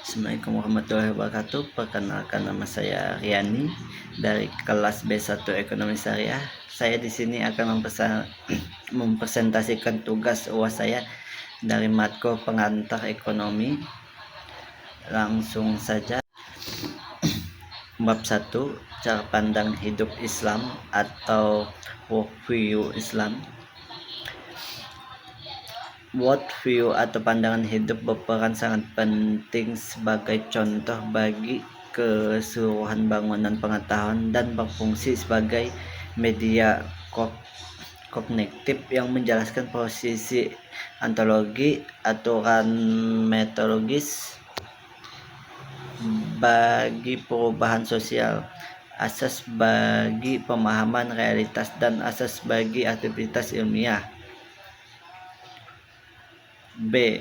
Assalamualaikum warahmatullahi wabarakatuh. Perkenalkan, nama saya Riani dari kelas B1 Ekonomi Syariah. Saya di sini akan mempresentasikan tugas UAS saya dari matkul pengantar ekonomi. Langsung saja. Bab 1, cara pandang hidup Islam atau worldview Islam. Worldview atau pandangan hidup berperan sangat penting sebagai contoh bagi keseluruhan bangunan pengetahuan dan berfungsi sebagai media kognitif yang menjelaskan posisi ontologi, aturan metodologis bagi perubahan sosial, asas bagi pemahaman realitas, dan asas bagi aktivitas ilmiah. B.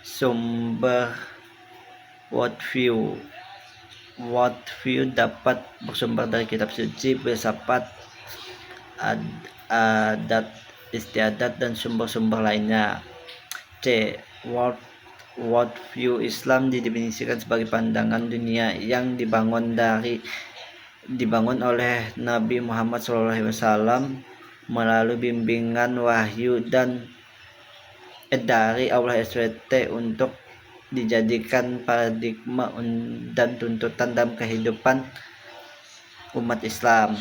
Sumber worldview. Worldview dapat bersumber dari kitab suci, filsafat, adat istiadat, dan sumber-sumber lainnya. C. Worldview Islam didefinisikan sebagai pandangan dunia yang dibangun oleh Nabi Muhammad SAW melalui bimbingan wahyu dan dari Allah SWT untuk dijadikan paradigma dan tuntutan dalam kehidupan umat Islam.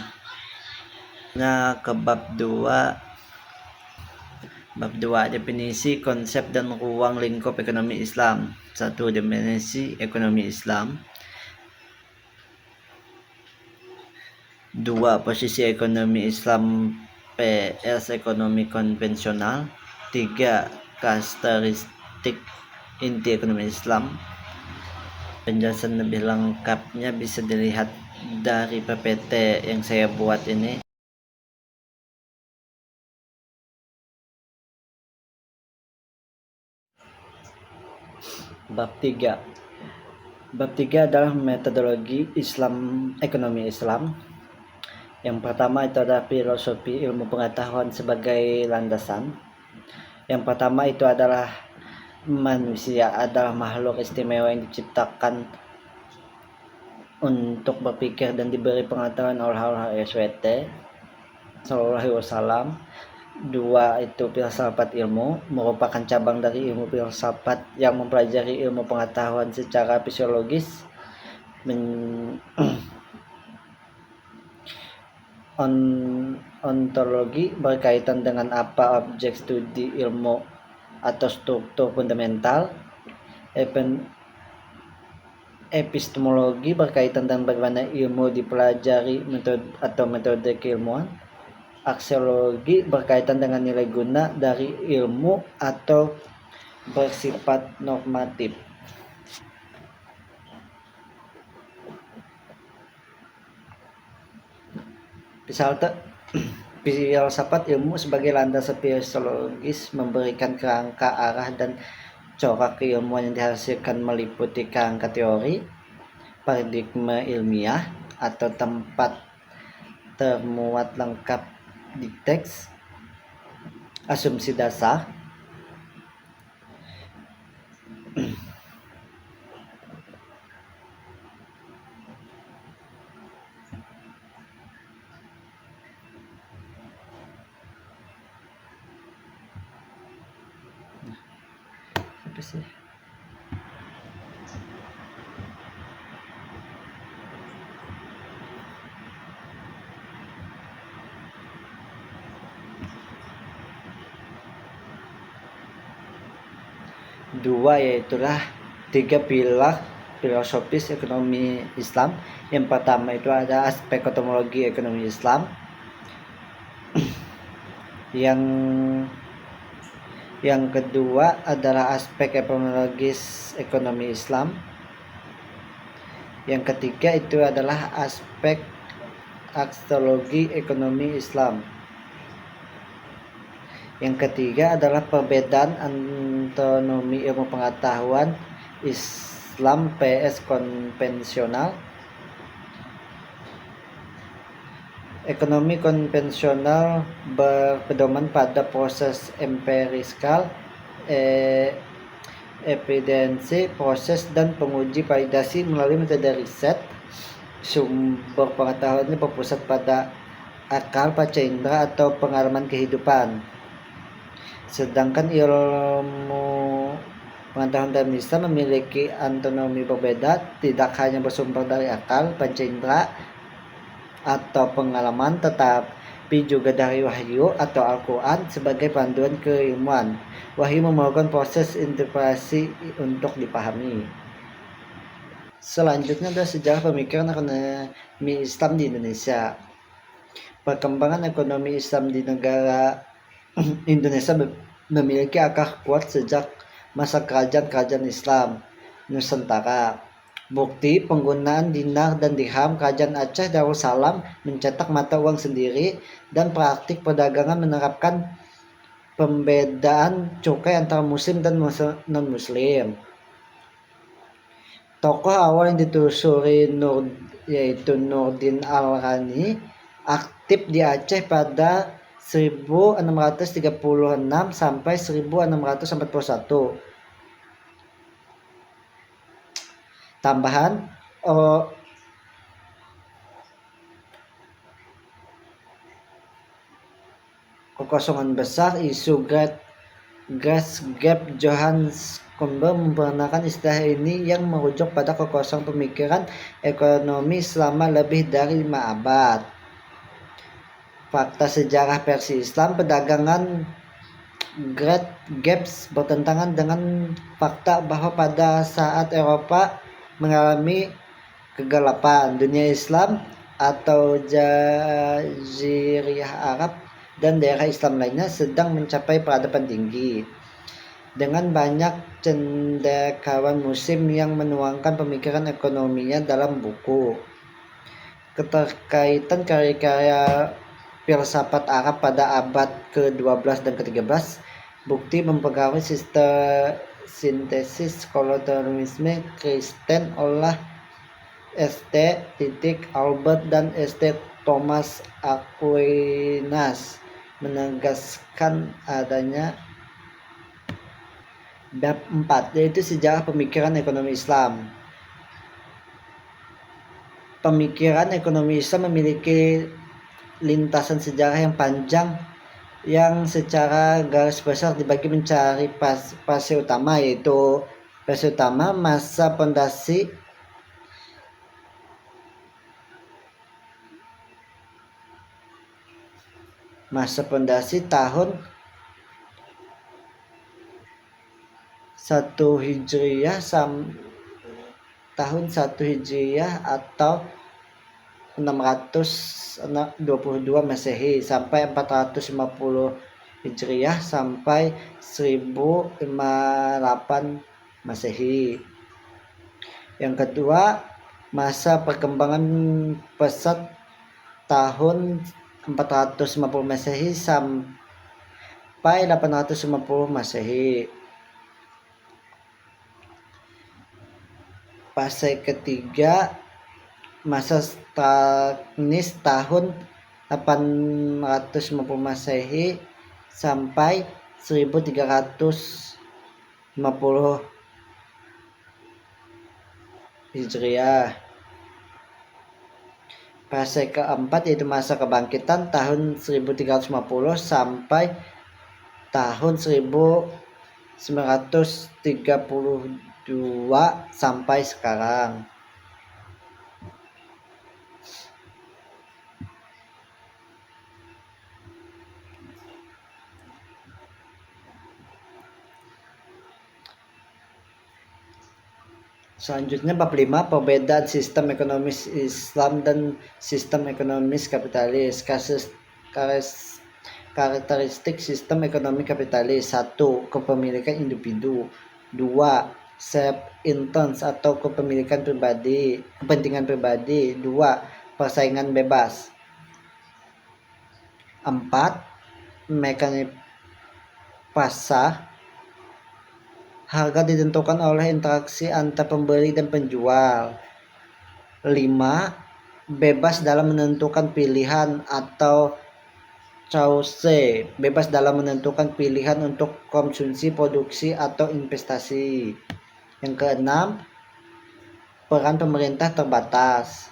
Nah, ke bab 2. Bab 2, definisi, konsep, dan ruang lingkup ekonomi Islam. 1. Definisi ekonomi Islam. 2. Posisi ekonomi Islam PS ekonomi konvensional. 3. Karakteristik inti ekonomi Islam. Penjelasan lebih lengkapnya bisa dilihat dari PPT yang saya buat ini. Bab 3. Bab 3 adalah metodologi ekonomi Islam. Yang pertama itu adalah filosofi ilmu pengetahuan sebagai landasan. Yang pertama itu adalah manusia adalah makhluk istimewa yang diciptakan untuk berpikir dan diberi pengetahuan oleh Allah SWT Sallallahu Alaihi Wasallam. 2. Itu filsafat ilmu, merupakan cabang dari ilmu filsafat yang mempelajari ilmu pengetahuan secara fisiologis, ontologi berkaitan dengan apa objek studi ilmu atau struktur fundamental, epistemologi berkaitan dengan bagaimana ilmu dipelajari metode keilmuan, aksiologi berkaitan dengan nilai guna dari ilmu atau bersifat normatif. Filsafat ilmu sebagai landasan fisiologis memberikan kerangka, arah, dan corak keilmuan yang dihasilkan meliputi kerangka teori, paradigma ilmiah atau tempat termuat lengkap di teks, asumsi dasar, Dua, yaitulah 3 pilar filosofis ekonomi Islam. Yang pertama itu ada aspek ontologi ekonomi Islam. Yang kedua adalah aspek epistemologis ekonomi Islam. Yang ketiga itu adalah aspek aksiologi ekonomi Islam. Yang ketiga adalah perbedaan anatomi ilmu pengetahuan Islam PS konvensional. Ekonomi konvensional berpedoman pada proses empirikal, evidensi, proses, dan penguji validasi melalui metode riset. Sumber pengetahuan ini berpusat pada akal, panca indera, atau pengalaman kehidupan. Sedangkan ilmu pengetahuan dalam Islam memiliki anatomi berbeda, tidak hanya bersumber dari akal, panca indera, atau pengalaman, tetapi juga dari wahyu atau Al-Quran sebagai panduan keilmuan. Wahyu memerlukan proses interpretasi untuk dipahami. Selanjutnya adalah sejarah pemikiran ekonomi Islam di Indonesia. Perkembangan ekonomi Islam di negara Indonesia memiliki akar kuat sejak masa kerajaan-kerajaan Islam Nusantara. Bukti penggunaan dinar dan dirham, kerajaan Aceh Darussalam mencetak mata uang sendiri, dan praktik perdagangan menerapkan pembedaan cukai antara muslim dan non-muslim. Tokoh awal yang ditelusuri yaitu Nurdin Al-Rani aktif di Aceh pada 1636 sampai 1641. Tambahan, kekosongan besar, isu Grass Gap. Johannes Komber memperkenalkan istilah ini yang merujuk pada kekosongan pemikiran ekonomi selama lebih dari 5 abad. Fakta sejarah versi Islam. Perdagangan Great Gaps bertentangan dengan fakta bahwa pada saat Eropa mengalami kegelapan, dunia Islam atau Jaziriyah Arab dan daerah Islam lainnya sedang mencapai peradaban tinggi, dengan banyak cendekiawan muslim yang menuangkan pemikiran ekonominya dalam buku. Keterkaitan karya-karya filsafat Arab pada abad ke-12 dan ke-13 bukti mempengaruhi sintesis kolonialisme Kristen oleh St. Albert dan St. Thomas Aquinas, menegaskan adanya bab 4, yaitu sejarah pemikiran ekonomi Islam. Pemikiran ekonomi Islam memiliki lintasan sejarah yang panjang yang secara garis besar dibagi mencari fase utama, yaitu fase utama masa fondasi tahun 1 Hijriah tahun 1 Hijriah atau 622 Masehi sampai 450 Hijriah sampai 1058 Masehi. Yang kedua, masa perkembangan pesat tahun 450 Masehi sampai 850 Masehi. Fase ketiga, masa stagnis tahun 850 Masehi sampai 1350 Hijriah. Fase keempat yaitu masa kebangkitan tahun 1350 sampai tahun 1932 sampai sekarang. Selanjutnya bab 5, perbedaan sistem ekonomis Islam dan sistem ekonomis kapitalis. Karakteristik sistem ekonomi kapitalis. 1. Kepemilikan individu. 2. Self-interest atau kepentingan pribadi. 2. Persaingan bebas. 4. Mekanisme pasar. Harga ditentukan oleh interaksi antar pembeli dan penjual. 5. Bebas dalam menentukan pilihan atau Chause, bebas dalam menentukan pilihan untuk konsumsi, produksi, atau investasi. Yang keenam, peran pemerintah terbatas.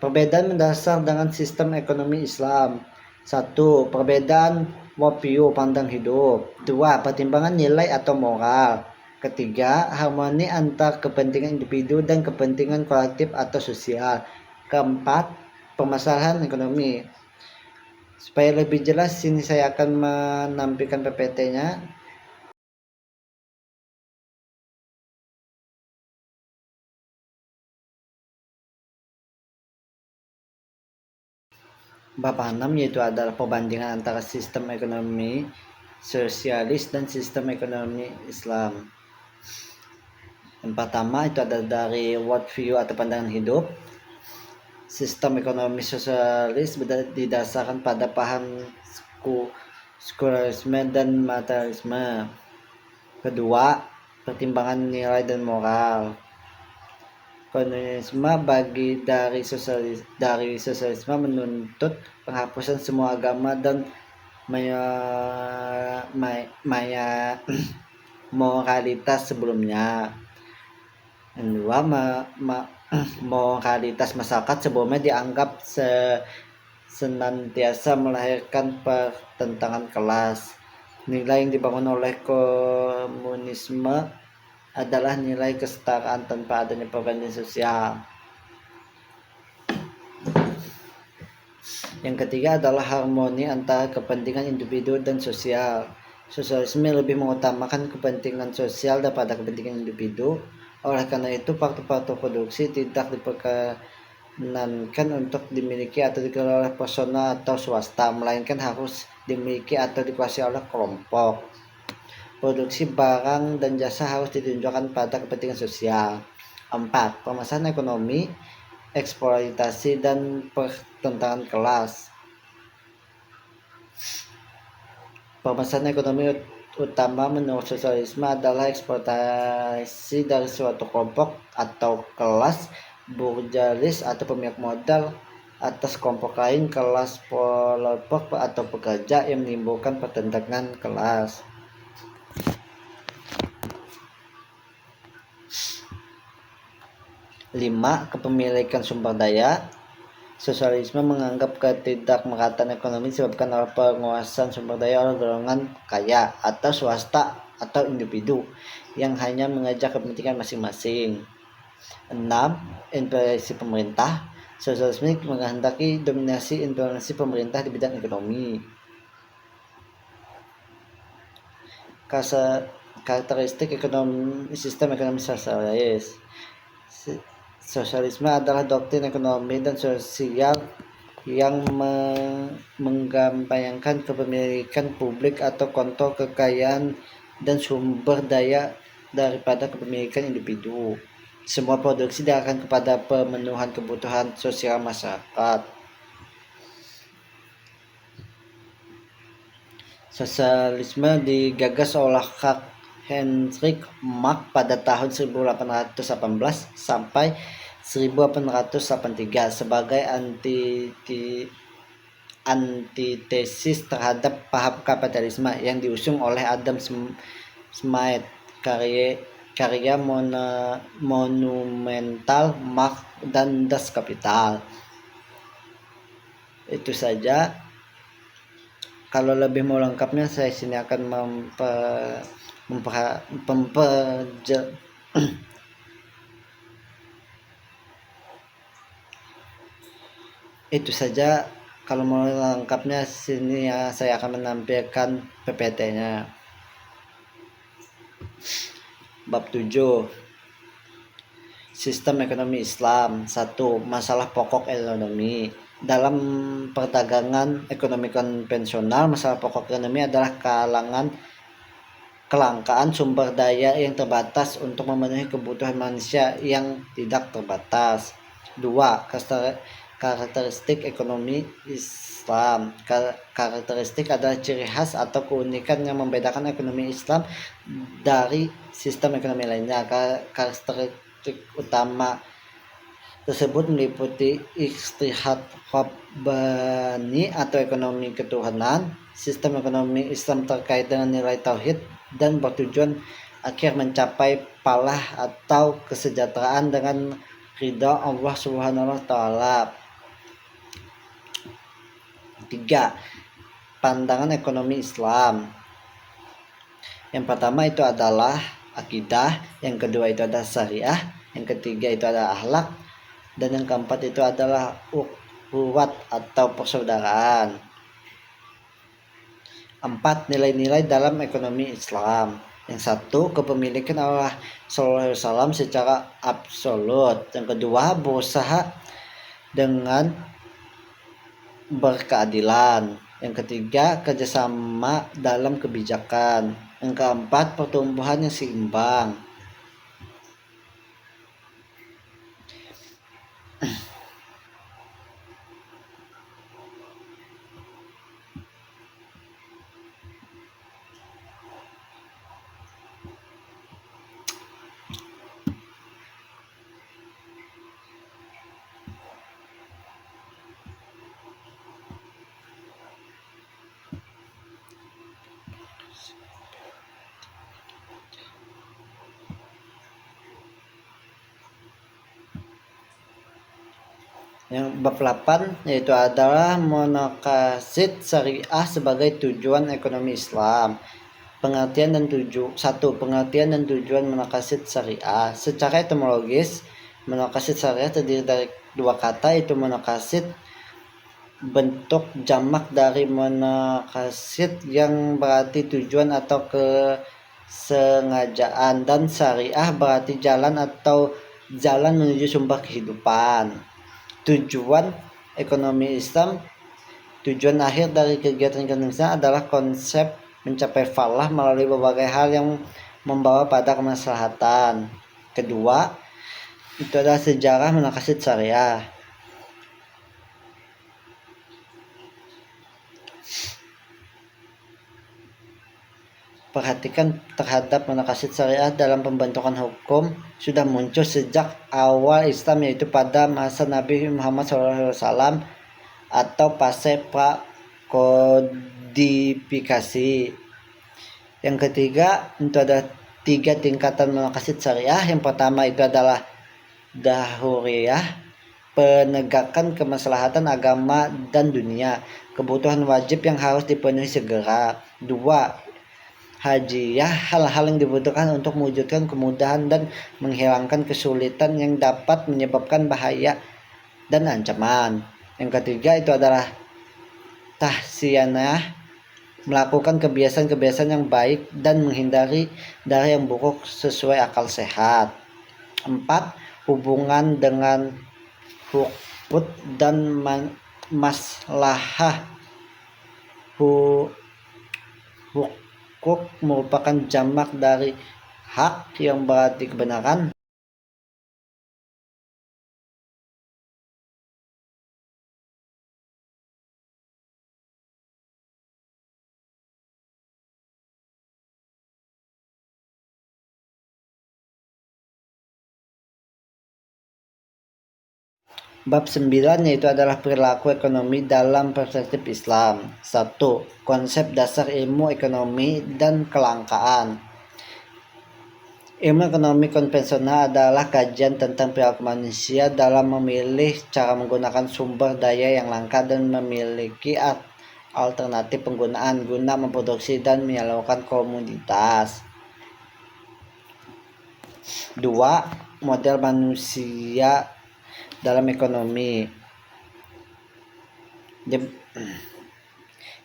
Perbedaan mendasar dengan sistem ekonomi Islam. 1. Perbedaan worldview, pandang hidup. 2. Pertimbangan nilai atau moral. Ketiga, harmoni antar kepentingan individu dan kepentingan kolektif atau sosial. Keempat, permasalahan ekonomi. Supaya lebih jelas, sini saya akan menampilkan PPT-nya. Bab 6 yaitu adalah perbandingan antara sistem ekonomi sosialis dan sistem ekonomi Islam. Yang pertama itu adalah dari worldview atau pandangan hidup. Sistem ekonomi sosialis didasarkan pada paham sekularisme dan materialisme. Kedua, pertimbangan nilai dan moral. Komunisme dari sosialisme menuntut penghapusan semua agama dan moralitas sebelumnya. Yang kedua, moralitas masyarakat sebelumnya dianggap senantiasa melahirkan pertentangan kelas. Nilai yang dibangun oleh komunisme adalah nilai kesetaraan tanpa adanya perbandingan sosial. Yang ketiga adalah harmoni antara kepentingan individu dan sosial. Sosialisme lebih mengutamakan kepentingan sosial daripada kepentingan individu. Oleh karena itu, faktor-faktor produksi tidak diperkenankan untuk dimiliki atau dikelola oleh personal atau swasta, melainkan harus dimiliki atau dikuasai oleh kelompok. Produksi barang dan jasa harus ditunjukkan pada kepentingan sosial. 4. Permasalahan ekonomi, eksploitasi, dan pertentangan kelas. Permasalahan ekonomi utama menurut sosialisme adalah eksploitasi dari suatu kelompok atau kelas burjualis atau pemilik modal atas kelompok lain, kelas pelompok atau pekerja, yang menimbulkan pertentangan kelas. 5. Kepemilikan sumber daya. Sosialisme menganggap ketidakmerataan ekonomi disebabkan oleh penguasaan sumber daya oleh golongan kaya atau swasta atau individu yang hanya mengejar kepentingan masing-masing. 6. Intervensi pemerintah. Sosialisme menghendaki dominasi intervensi pemerintah di bidang ekonomi. Karakteristik sistem ekonomi sosialis. Sosialisme adalah doktrin ekonomi dan sosial yang menggampanyakan kepemilikan publik atau kontrol kekayaan dan sumber daya daripada kepemilikan individu. Semua produksi diarahkan kepada pemenuhan kebutuhan sosial masyarakat. Sosialisme digagas oleh Karl Heinrich Marx pada tahun 1818 sampai 1883 sebagai antitesis terhadap paham kapitalisme yang diusung oleh Adam Smith. Karya monumental Marx dan Das Kapital. Itu saja. Kalau lebih mau lengkapnya, saya sini akan itu saja. Kalau mau lengkapnya, sini ya saya akan menampilkan PPT-nya. Bab 7. Sistem ekonomi Islam. 1. Masalah pokok ekonomi. Dalam perdagangan ekonomi konvensional, masalah pokok ekonomi adalah kelangkaan sumber daya yang terbatas untuk memenuhi kebutuhan manusia yang tidak terbatas. 2. Karakteristik ekonomi Islam. Karakteristik adalah ciri khas atau keunikan yang membedakan ekonomi Islam dari sistem ekonomi lainnya. Karakteristik utama tersebut meliputi ijtihad Rabbani atau ekonomi ketuhanan. Sistem ekonomi Islam terkait dengan nilai tauhid dan bertujuan akhir mencapai falah atau kesejahteraan dengan ridha Allah Subhanahu wa taala. 3. Pandangan ekonomi Islam. Yang pertama itu adalah akidah, yang kedua itu adalah syariah, yang ketiga itu adalah akhlak, dan yang keempat itu adalah ukhuwat atau persaudaraan. 4. Nilai-nilai dalam ekonomi Islam. Yang satu, kepemilikan Allah Sallallahu Alaihi Wasallam secara absolut. Yang kedua, berusaha dengan berkeadilan. Yang ketiga, kerjasama dalam kebijakan. Yang keempat, pertumbuhan yang seimbang. Yang bab 8 yaitu adalah maqasid syariah sebagai tujuan ekonomi Islam. Pengertian dan pengertian dan tujuan maqasid syariah. Secara etimologis, maqasid syariah terdiri dari dua kata, yaitu maqasid bentuk jamak dari maqasid yang berarti tujuan atau kesengajaan, dan syariah berarti jalan atau jalan menuju sumber kehidupan. Tujuan ekonomi Islam, tujuan akhir dari kegiatan ekonomi Islam adalah konsep mencapai falah melalui berbagai hal yang membawa pada kemaslahatan. Kedua, itu adalah sejarah maqasid syariah. Perhatikan terhadap maqasid syariah dalam pembentukan hukum sudah muncul sejak awal Islam, yaitu pada masa Nabi Muhammad SAW atau fase prakodifikasi. Yang ketiga, itu ada 3 tingkatan maqasid syariah. Yang pertama itu adalah dahuriyah, penegakan kemaslahatan agama dan dunia, kebutuhan wajib yang harus dipenuhi segera. 2. Hajiyah, hal-hal yang dibutuhkan untuk mewujudkan kemudahan dan menghilangkan kesulitan yang dapat menyebabkan bahaya dan ancaman. Yang ketiga itu adalah tahsiyanah, melakukan kebiasaan-kebiasaan yang baik dan menghindari dari yang buruk sesuai akal sehat. 4. Hubungan dengan hukuk dan maslahah. Hukuk merupakan jamak dari hak yang berarti kebenaran. Bab 9 yaitu adalah perilaku ekonomi dalam perspektif Islam. 1. Konsep dasar ilmu ekonomi dan kelangkaan. Ilmu ekonomi konvensional adalah kajian tentang perilaku manusia dalam memilih cara menggunakan sumber daya yang langka dan memiliki alternatif penggunaan guna memproduksi dan menyalurkan komoditas. 2. Model manusia dalam ekonomi.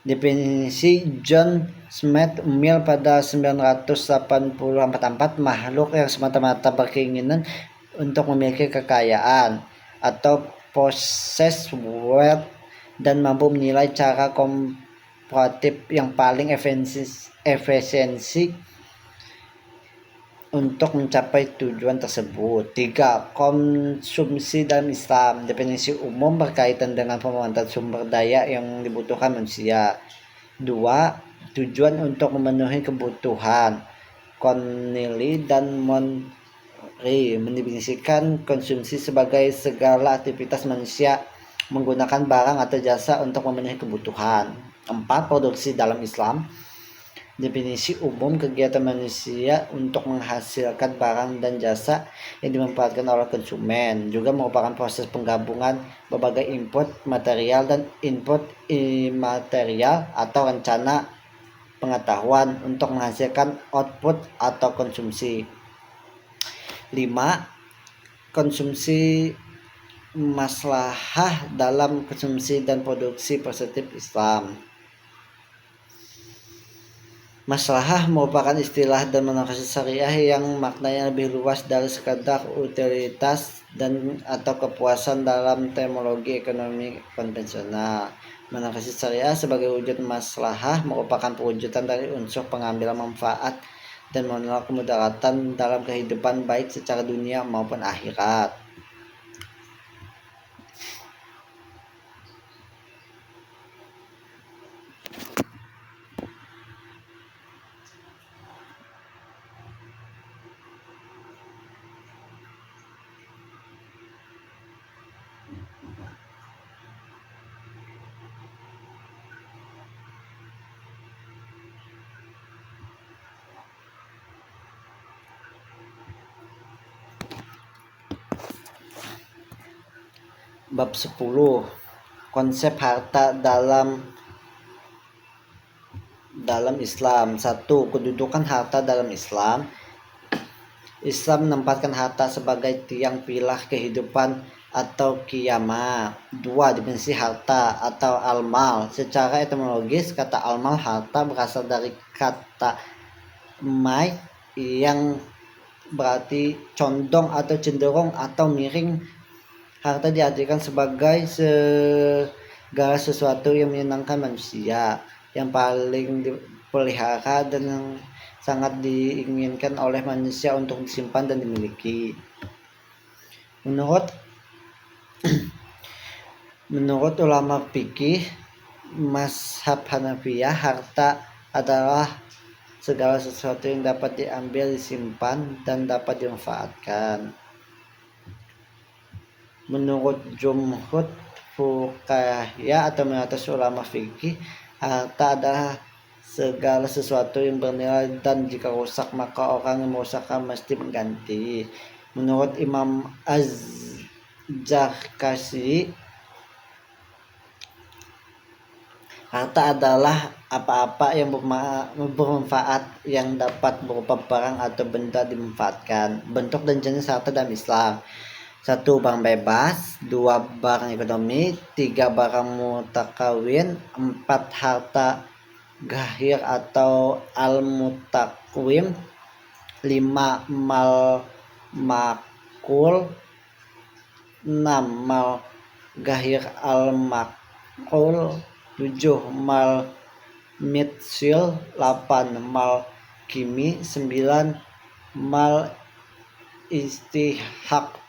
Definisi John Stuart Mill pada 1944, makhluk yang semata-mata berkeinginan untuk memiliki kekayaan atau possess wealth dan mampu menilai cara komparatif yang paling efisiensi untuk mencapai tujuan tersebut. 3. Konsumsi dalam Islam. Definisi umum berkaitan dengan pemanfaatan sumber daya yang dibutuhkan manusia. 2. Tujuan untuk memenuhi kebutuhan. Connelly dan Monroe mendefinisikan konsumsi sebagai segala aktivitas manusia menggunakan barang atau jasa untuk memenuhi kebutuhan. 4. Produksi dalam Islam. Definisi umum kegiatan manusia untuk menghasilkan barang dan jasa yang dimanfaatkan oleh konsumen, juga merupakan proses penggabungan berbagai input material dan input imaterial atau rencana pengetahuan untuk menghasilkan output atau konsumsi. 5. Konsumsi maslahah dalam konsumsi dan produksi positif Islam. Maslahah merupakan istilah dan nomenklatur syariah yang maknanya lebih luas dari sekadar utilitas dan atau kepuasan dalam terminologi ekonomi konvensional. Nomenklatur syariah sebagai wujud maslahah merupakan perwujudan dari unsur pengambilan manfaat dan menolak kemudaratan dalam kehidupan baik secara dunia maupun akhirat. Bab 10. Konsep harta dalam Islam. 1. Kedudukan harta dalam Islam. Islam menempatkan harta sebagai tiang pilar kehidupan atau qiyamah. 2. Definisi harta atau al-mal. Secara etimologis, kata al-mal harta berasal dari kata mai yang berarti condong atau cenderung atau miring. Harta diartikan sebagai segala sesuatu yang menyenangkan manusia, yang paling dipelihara dan yang sangat diinginkan oleh manusia untuk disimpan dan dimiliki. Menurut ulama fikih mazhab Hanafiyah, harta adalah segala sesuatu yang dapat diambil, disimpan, dan dapat dimanfaatkan. Menurut jumhur fuqaha atau mayoritas ulama fikih, harta adalah segala sesuatu yang bernilai dan jika rusak maka orang yang merusaknya mesti mengganti. Menurut Imam Az-Zarkashi, harta adalah apa-apa yang bermanfaat yang dapat berupa barang atau benda dimanfaatkan. Bentuk dan jenis harta dalam Islam. 1. Barang bebas. 2. Barang ekonomi. 3. Barang mutakawin. 4. Harta gahir atau al-mutakwim. 5. Mal makul. 6. Mal gahir al-makul. 7. Mal mitsil. 8. Mal kimi. 9. Mal istihak.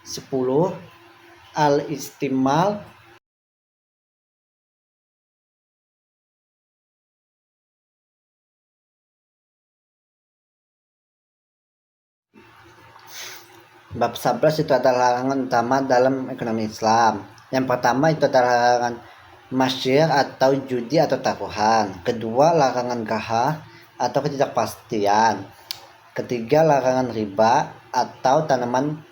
10. Al-istimal. Bab 11 itu adalah larangan utama dalam ekonomi Islam. Yang pertama itu adalah larangan masyir atau judi atau taruhan. Kedua, larangan gaha atau ketidakpastian. Ketiga, larangan riba atau tanaman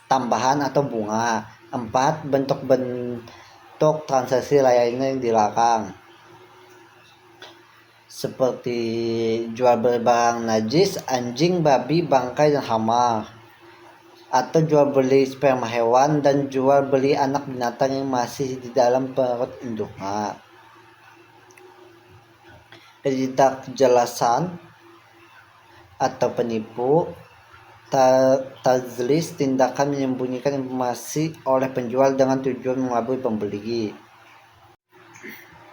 tambahan atau bunga. 4. Bentuk-bentuk transaksi lainnya yang dilarang, seperti jual beli barang najis, anjing, babi, bangkai, dan hama, atau jual beli sperma hewan dan jual beli anak binatang yang masih di dalam perut induknya. Ketidakjelasan atau penipu. Tazlis, tindakan menyembunyikan informasi oleh penjual dengan tujuan mengelabui pembeli.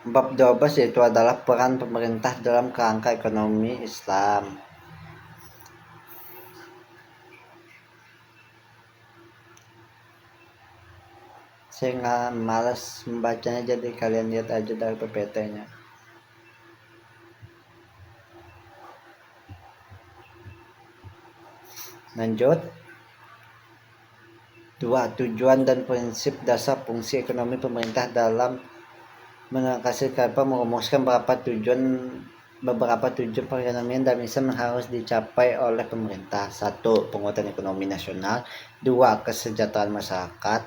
Bab 12 yaitu adalah peran pemerintah dalam kerangka ekonomi Islam. Saya nggak malas membacanya, jadi kalian lihat aja dari PPT-nya. Lanjut. 2. Tujuan dan prinsip dasar fungsi ekonomi pemerintah dalam merumuskan beberapa tujuan perekonomian dan misi yang harus dicapai oleh pemerintah. 1. Penguatan ekonomi nasional. 2. Kesejahteraan masyarakat.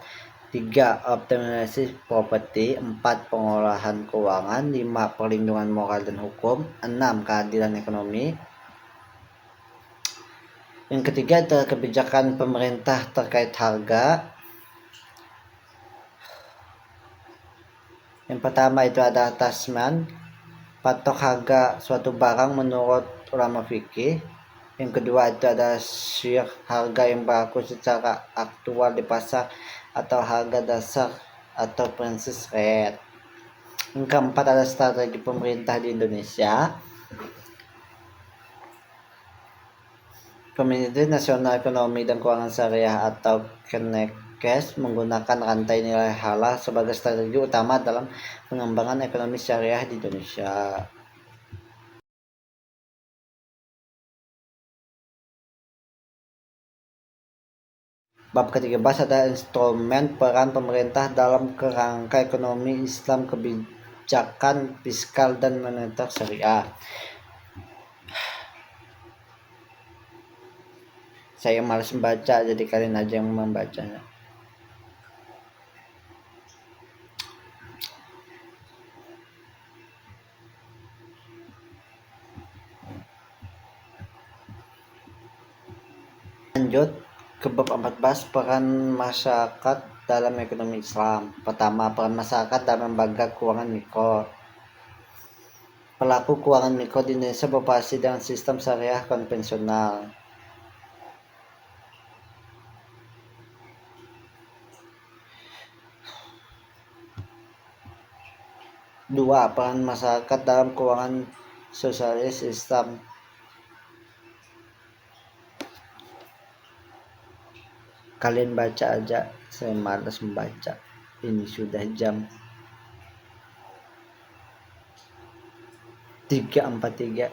3. Optimalisasi properti. 4. Pengolahan keuangan. 5. Perlindungan moral dan hukum. 6. Keadilan ekonomi. Yang ketiga adalah kebijakan pemerintah terkait harga. Yang pertama itu ada tasman, patok harga suatu barang menurut ulama fikih. Yang kedua itu ada syir, harga yang berlaku secara aktual di pasar atau harga dasar atau price rate. Yang keempat ada strategi pemerintah di Indonesia. Komite Nasional Ekonomi dan Keuangan Syariah atau KNEKES menggunakan rantai nilai halal sebagai strategi utama dalam pengembangan ekonomi syariah di Indonesia. Bab ke-13 ada instrumen peran pemerintah dalam kerangka ekonomi Islam, kebijakan fiskal dan moneter syariah. Saya malas membaca, jadi kalian aja yang membacanya. Lanjut ke bab 14, peran masyarakat dalam ekonomi Islam. Pertama, peran masyarakat dalam lembaga keuangan mikro. Pelaku keuangan mikro di Indonesia beroperasi dengan sistem syariah konvensional. 2. Peran masyarakat dalam keuangan sosialis Islam. Kalian baca aja, saya malas membaca. Ini sudah jam 3.43.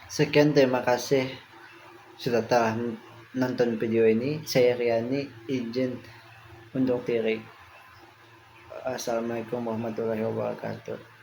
Sekian, terima kasih sudah telah nonton video ini. Saya Riani, izin undur diri. Assalamualaikum warahmatullahi wabarakatuh.